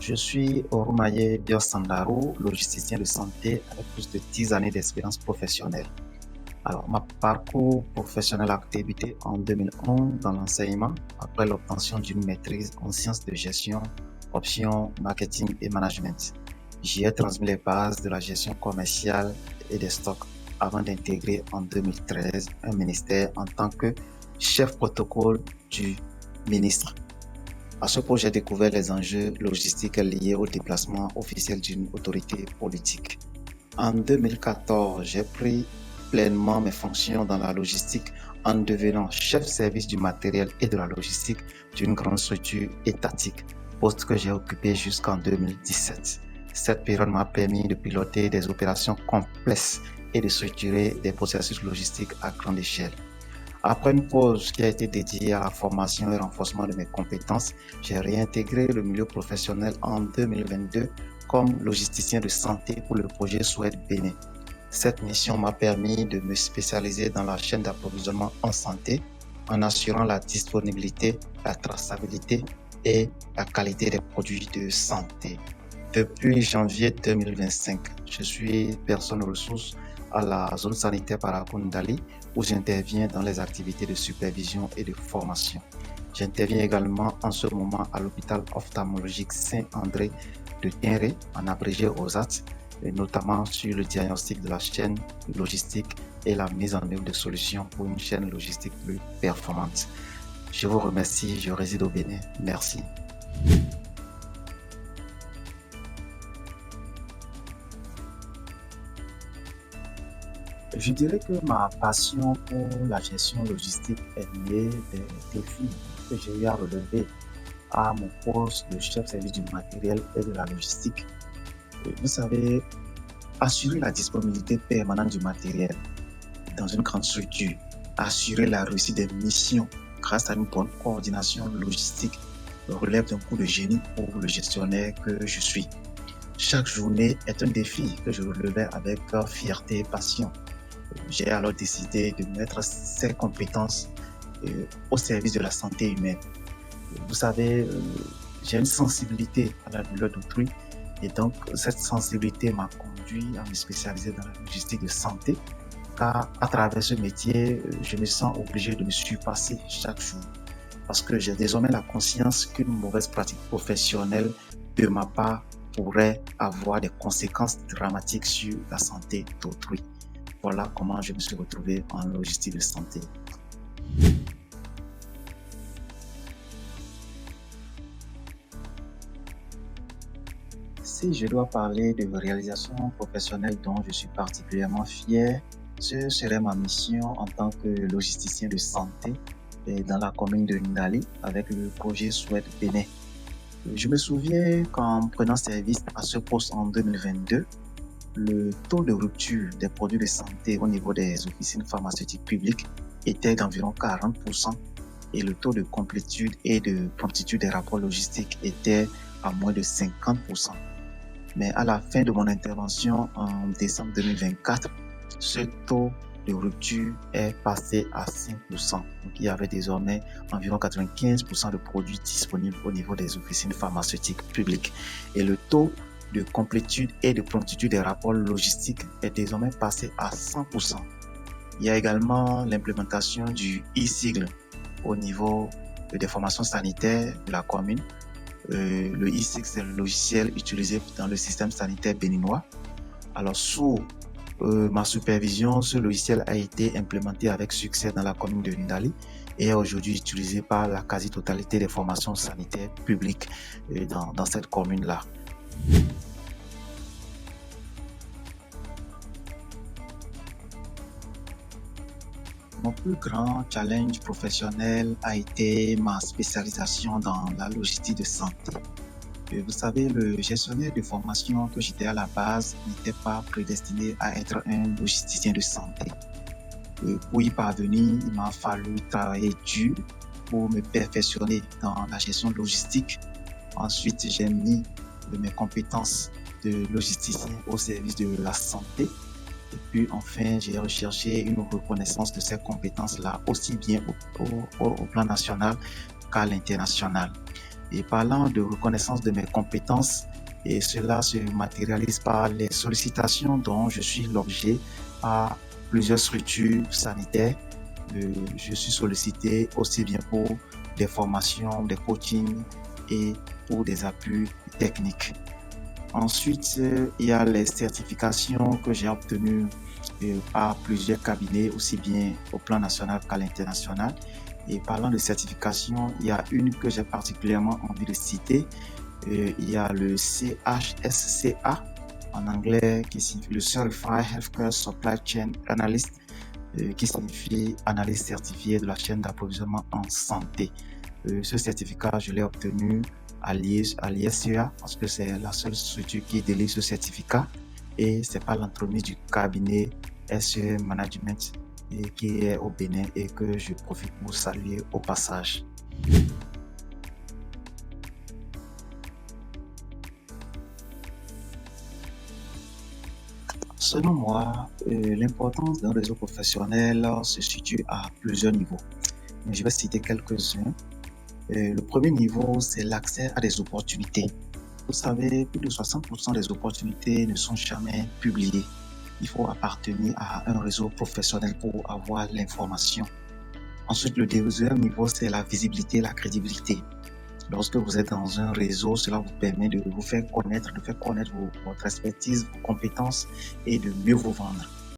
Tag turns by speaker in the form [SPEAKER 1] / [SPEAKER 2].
[SPEAKER 1] Je suis Orumaye Biosandaro, logisticien de santé avec plus de 10 années d'expérience professionnelle. Alors, ma parcours professionnel a débuté en 2011 dans l'enseignement après l'obtention d'une maîtrise en sciences de gestion, option marketing et management. J'y ai transmis les bases de la gestion commerciale et des stocks avant d'intégrer en 2013 un ministère en tant que chef protocole du ministre. À ce point, j'ai découvert les enjeux logistiques liés au déplacement officiel d'une autorité politique. En 2014, j'ai pris pleinement mes fonctions dans la logistique en devenant chef service du matériel et de la logistique d'une grande structure étatique, poste que j'ai occupé jusqu'en 2017. Cette période m'a permis de piloter des opérations complexes et de structurer des processus logistiques à grande échelle. Après une pause qui a été dédiée à la formation et renforcement de mes compétences, j'ai réintégré le milieu professionnel en 2022 comme logisticien de santé pour le projet Souhaite Bénin. Cette mission m'a permis de me spécialiser dans la chaîne d'approvisionnement en santé en assurant la disponibilité, la traçabilité et la qualité des produits de santé. Depuis janvier 2025, je suis personne ressource à la zone sanitaire Parakundali où j'interviens dans les activités de supervision et de formation. J'interviens également en ce moment à l'hôpital ophtalmologique Saint-André de Tinré, en abrégé OSAT, et notamment sur le diagnostic de la chaîne logistique et la mise en œuvre de solutions pour une chaîne logistique plus performante. Je vous remercie, je réside au Bénin. Merci. Je dirais que ma passion pour la gestion logistique est née des défis que j'ai eu à relever à mon poste de chef service du matériel et de la logistique. Vous savez, assurer la disponibilité permanente du matériel dans une grande structure, assurer la réussite des missions grâce à une bonne coordination logistique relève d'un coup de génie pour le gestionnaire que je suis. Chaque journée est un défi que je relevais avec fierté et passion. J'ai alors décidé de mettre ces compétences au service de la santé humaine. Vous savez, j'ai une sensibilité à la douleur d'autrui et donc cette sensibilité m'a conduit à me spécialiser dans la logistique de santé car à travers ce métier, je me sens obligé de me surpasser chaque jour parce que j'ai désormais la conscience qu'une mauvaise pratique professionnelle de ma part pourrait avoir des conséquences dramatiques sur la santé d'autrui. Voilà comment je me suis retrouvé en logistique de santé. Si je dois parler de réalisation professionnelle dont je suis particulièrement fier, ce serait ma mission en tant que logisticien de santé dans la commune de Ndali avec le projet Souhaite Bénin. Je me souviens qu'en prenant service à ce poste en 2022, le taux de rupture des produits de santé au niveau des officines pharmaceutiques publiques était d'environ 40% et le taux de complétude et de promptitude des rapports logistiques était à moins de 50%. Mais à la fin de mon intervention en décembre 2024, ce taux de rupture est passé à 5%. Donc, il y avait désormais environ 95% de produits disponibles au niveau des officines pharmaceutiques publiques. Et le taux de complétude et de promptitude des rapports logistiques est désormais passé à 100%. Il y a également l'implémentation du e-sigle au niveau des formations sanitaires de la commune. Le e-sigle, c'est le logiciel utilisé dans le système sanitaire béninois. Alors, sous ma supervision, ce logiciel a été implémenté avec succès dans la commune de Ndali et est aujourd'hui utilisé par la quasi-totalité des formations sanitaires publiques dans cette commune-là. Mon plus grand challenge professionnel a été ma spécialisation dans la logistique de santé. Vous savez, le gestionnaire de formation que j'étais à la base n'était pas prédestiné à être un logisticien de santé. Pour y parvenir, il m'a fallu travailler dur pour me perfectionner dans la gestion logistique. Ensuite, j'ai mis mes compétences de logisticien au service de la santé. Et puis enfin, j'ai recherché une reconnaissance de ces compétences-là, aussi bien au plan national qu'à l'international. Et parlant de reconnaissance de mes compétences, et cela se matérialise par les sollicitations dont je suis l'objet par plusieurs structures sanitaires. Je suis sollicité aussi bien pour des formations, des coachings et pour des appuis techniques. Ensuite, il y a les certifications que j'ai obtenues par plusieurs cabinets, aussi bien au plan national qu'à l'international. Et parlant de certification, il y a une que j'ai particulièrement envie de citer. Il y a le CHSCA en anglais qui signifie le Certified Healthcare Supply Chain Analyst, qui signifie analyse certifiée de la chaîne d'approvisionnement en santé. Ce certificat, je l'ai obtenu à l'ISEA parce que c'est la seule structure qui délivre ce certificat et c'est par l'entremise du cabinet SE Management qui est au Bénin et que je profite pour saluer au passage. Selon moi, l'importance d'un réseau professionnel se situe à plusieurs niveaux. Mais je vais citer quelques-uns. Le premier niveau, c'est l'accès à des opportunités. Vous savez, plus de 60% des opportunités ne sont jamais publiées. Il faut appartenir à un réseau professionnel pour avoir l'information. Ensuite, le deuxième niveau, c'est la visibilité, la crédibilité. Lorsque vous êtes dans un réseau, cela vous permet de vous faire connaître, de faire connaître votre expertise, vos compétences et de mieux vous vendre.